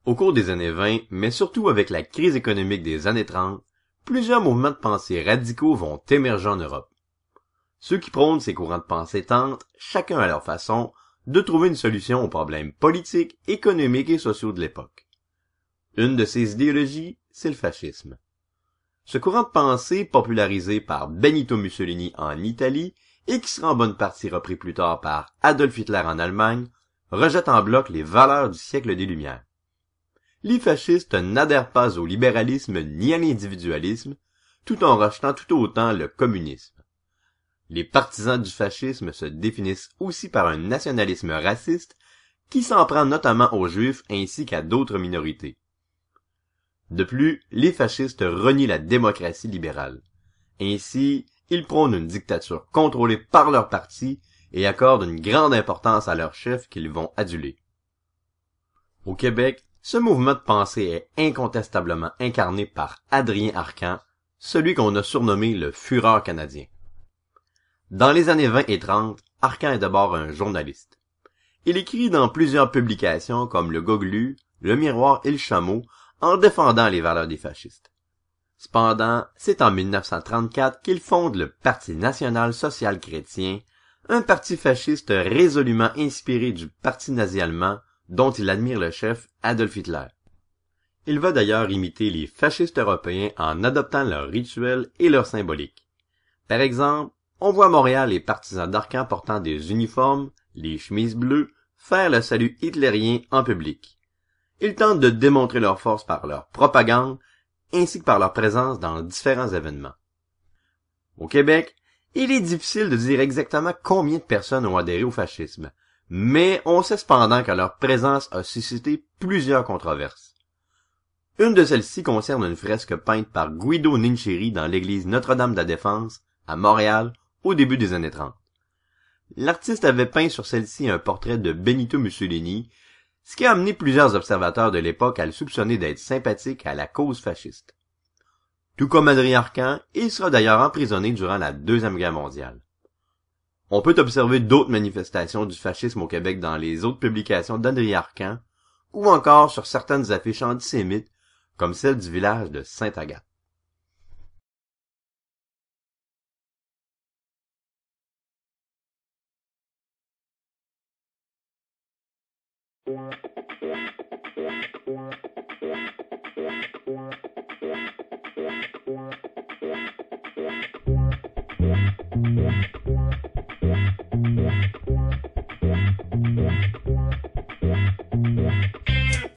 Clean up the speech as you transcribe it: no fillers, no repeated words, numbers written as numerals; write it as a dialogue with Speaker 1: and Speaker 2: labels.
Speaker 1: Au cours des années 20, mais surtout avec la crise économique des années 30, plusieurs mouvements de pensée radicaux vont émerger en Europe. Ceux qui prônent ces courants de pensée tentent, chacun à leur façon, de trouver une solution aux problèmes politiques, économiques et sociaux de l'époque. Une de ces idéologies, c'est le fascisme. Ce courant de pensée, popularisé par Benito Mussolini en Italie et qui sera en bonne partie repris plus tard par Adolf Hitler en Allemagne, rejette en bloc les valeurs du siècle des Lumières. Les fascistes n'adhèrent pas au libéralisme ni à l'individualisme, tout en rejetant tout autant le communisme. Les partisans du fascisme se définissent aussi par un nationalisme raciste qui s'en prend notamment aux Juifs ainsi qu'à d'autres minorités. De plus, les fascistes renient la démocratie libérale. Ainsi, ils prônent une dictature contrôlée par leur parti et accordent une grande importance à leurs chefs qu'ils vont aduler. Au Québec, ce mouvement de pensée est incontestablement incarné par Adrien Arcan, celui qu'on a surnommé le Führer canadien. Dans les années 20 et 30, Arcan est d'abord un journaliste. Il écrit dans plusieurs publications comme le Goglu, le Miroir et le Chameau en défendant les valeurs des fascistes. Cependant, c'est en 1934 qu'il fonde le Parti national social-chrétien, un parti fasciste résolument inspiré du parti nazi allemand dont il admire le chef Adolf Hitler. Il va d'ailleurs imiter les fascistes européens en adoptant leurs rituels et leurs symboliques. Par exemple, on voit à Montréal les partisans d'Arcan portant des uniformes, les chemises bleues, faire le salut hitlérien en public. Ils tentent de démontrer leur force par leur propagande, ainsi que par leur présence dans différents événements. Au Québec, il est difficile de dire exactement combien de personnes ont adhéré au fascisme, mais on sait cependant que leur présence a suscité plusieurs controverses. Une de celles-ci concerne une fresque peinte par Guido Nincheri dans l'église Notre-Dame de la Défense, à Montréal, au début des années 30. L'artiste avait peint sur celle-ci un portrait de Benito Mussolini, ce qui a amené plusieurs observateurs de l'époque à le soupçonner d'être sympathique à la cause fasciste. Tout comme Adrien Arcan, il sera d'ailleurs emprisonné durant la Deuxième Guerre mondiale. On peut observer d'autres manifestations du fascisme au Québec dans les autres publications d'Adrien Arcan, ou encore sur certaines affiches antisémites, comme celle du village de Sainte-Agathe.